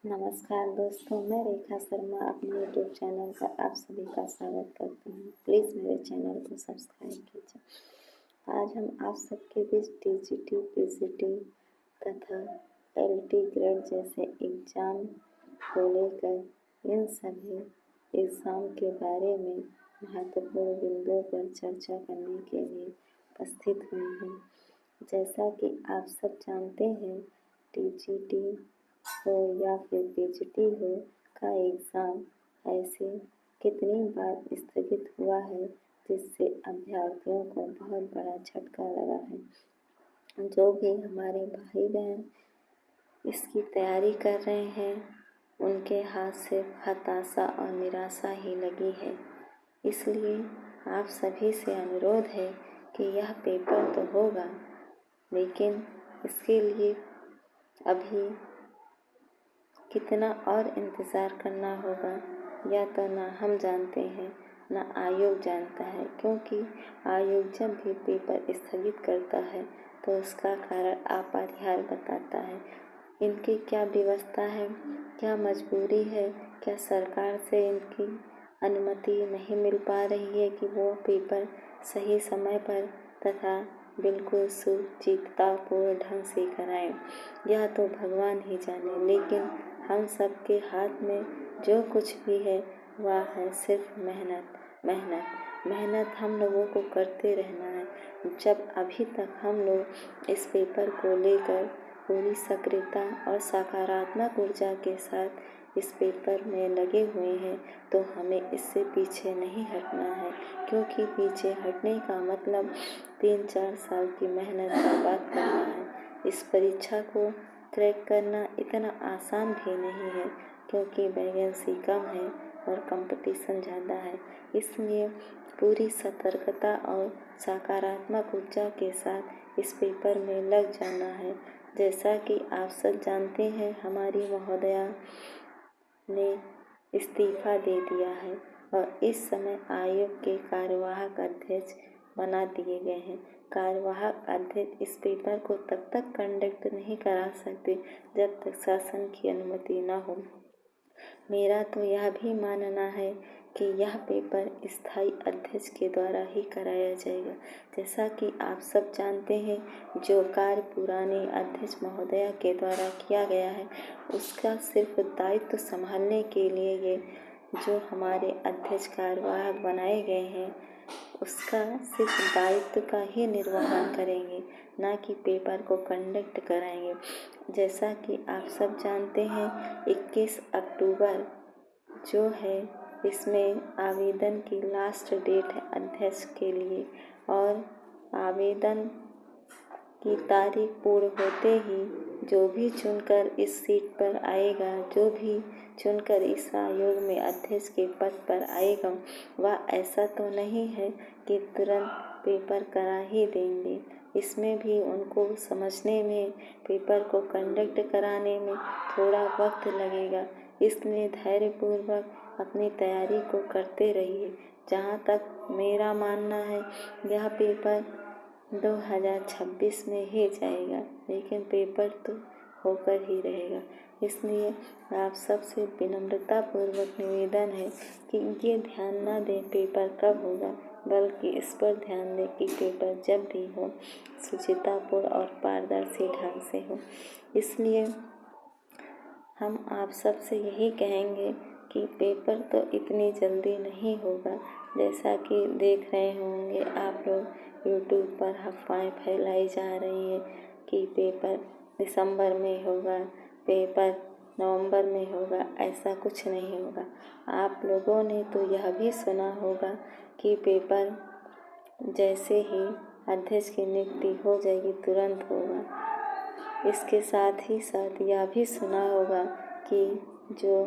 नमस्कार दोस्तों, मैं रेखा शर्मा अपने यूट्यूब चैनल पर आप सभी का स्वागत करती हूँ। प्लीज़ मेरे चैनल को सब्सक्राइब कीजिए। आज हम आप सबके बीच टीजीटी, पीजीटी तथा एलटी ग्रेड जैसे एग्ज़ाम को लेकर इन सभी एग्ज़ाम के बारे में महत्वपूर्ण बिंदुओं पर चर्चा करने के लिए उपस्थित हुई हूँ। जैसा कि आप सब जानते हैं, टीजीटी हो या फिर पीजीटी हो का एग्ज़ाम ऐसे कितनी बार स्थगित हुआ है, जिससे अभ्यर्थियों को बहुत बड़ा झटका लगा है। जो भी हमारे भाई बहन इसकी तैयारी कर रहे हैं, उनके हाथ से हताशा और निराशा ही लगी है। इसलिए आप सभी से अनुरोध है कि यह पेपर तो होगा, लेकिन इसके लिए अभी कितना और इंतज़ार करना होगा या तो ना हम जानते हैं ना आयोग जानता है, क्योंकि आयोग जब भी पेपर स्थगित करता है तो उसका कारण अपरिहार्य बताता है। इनकी क्या व्यवस्था है, क्या मजबूरी है, क्या सरकार से इनकी अनुमति नहीं मिल पा रही है कि वो पेपर सही समय पर तथा बिल्कुल सुचिंतापूर्ण ढंग से कराएं। यह तो भगवान ही जाने, लेकिन हम सबके हाथ में जो कुछ भी है वह है सिर्फ मेहनत हम लोगों को करते रहना है। जब अभी तक हम लोग इस पेपर को लेकर पूरी सक्रियता और सकारात्मक ऊर्जा के साथ इस पेपर में लगे हुए हैं, तो हमें इससे पीछे नहीं हटना है, क्योंकि पीछे हटने का मतलब 3-4 साल की मेहनत बर्बाद करना है। इस परीक्षा को क्रैक करना इतना आसान भी नहीं है, क्योंकि वैकेंसी कम है और कंपटीशन ज़्यादा है। इसलिए पूरी सतर्कता और सकारात्मक ऊर्जा के साथ इस पेपर में लग जाना है। जैसा कि आप सब जानते हैं, हमारी महोदया ने इस्तीफ़ा दे दिया है और इस समय आयोग के कार्यवाहक अध्यक्ष बना दिए गए हैं। कार्यवाहक अध्यक्ष इस पेपर को तब तक कंडक्ट नहीं करा सकते जब तक शासन की अनुमति न हो। मेरा तो यह भी मानना है कि यह पेपर स्थायी अध्यक्ष के द्वारा ही कराया जाएगा। जैसा कि आप सब जानते हैं, जो कार्य पुराने अध्यक्ष महोदया के द्वारा किया गया है, उसका सिर्फ दायित्व संभालने के लिए ये जो हमारे अध्यक्ष कार्यवाहक बनाए गए हैं, उसका सिर्फ दायित्व का ही निर्वहन करेंगे, ना कि पेपर को कंडक्ट कराएंगे। जैसा कि आप सब जानते हैं, 21 अक्टूबर जो है, इसमें आवेदन की लास्ट डेट है अध्यक्ष के लिए, और आवेदन की तारीख पूर्ण होते ही जो भी चुनकर इस सीट पर आएगा, जो भी चुनकर इस आयोग में अध्यक्ष के पद पर आएगा, वह ऐसा तो नहीं है कि तुरंत पेपर करा ही देंगे। इसमें भी उनको समझने में, पेपर को कंडक्ट कराने में थोड़ा वक्त लगेगा। इसलिए धैर्यपूर्वक अपनी तैयारी को करते रहिए। जहाँ तक मेरा मानना है, यह पेपर 2026 में ही जाएगा, लेकिन पेपर तो होकर ही रहेगा। इसलिए आप सबसे विनम्रतापूर्वक निवेदन है कि ये ध्यान न दें पेपर कब होगा, बल्कि इस पर ध्यान दें कि पेपर जब भी हो, शुचितापूर्ण और पारदर्शी ढंग से हो। इसलिए हम आप सबसे यही कहेंगे कि पेपर तो इतनी जल्दी नहीं होगा। जैसा कि देख रहे होंगे आप लोग, यूट्यूब पर अफवाहें फैलाई जा रही है कि पेपर दिसंबर में होगा, पेपर नवंबर में होगा। ऐसा कुछ नहीं होगा। आप लोगों ने तो यह भी सुना होगा कि पेपर जैसे ही अध्यक्ष की नियुक्ति हो जाएगी तुरंत होगा। इसके साथ ही साथ यह भी सुना होगा कि जो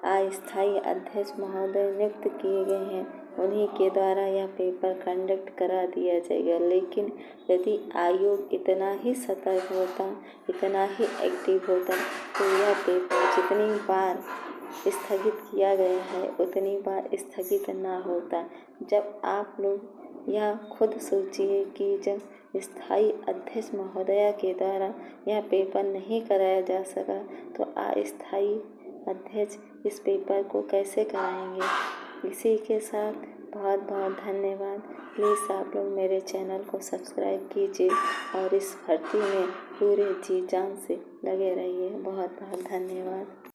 अस्थायी अध्यक्ष महोदय नियुक्त किए गए हैं, उन्हीं के द्वारा यह पेपर कंडक्ट करा दिया जाएगा। लेकिन यदि आयोग इतना ही सतर्क होता, इतना ही एक्टिव होता, तो यह पेपर जितनी बार स्थगित किया गया है उतनी बार स्थगित ना होता। जब आप लोग यह खुद सोचिए कि जब स्थायी अध्यक्ष महोदया के द्वारा यह पेपर नहीं कराया जा सका तो अस्थायी अध्यक्ष इस पेपर को कैसे कराएंगे। इसी के साथ बहुत बहुत धन्यवाद। प्लीज़ आप लोग मेरे चैनल को सब्सक्राइब कीजिए और इस भर्ती में पूरे जी जान से लगे रहिए। बहुत बहुत धन्यवाद।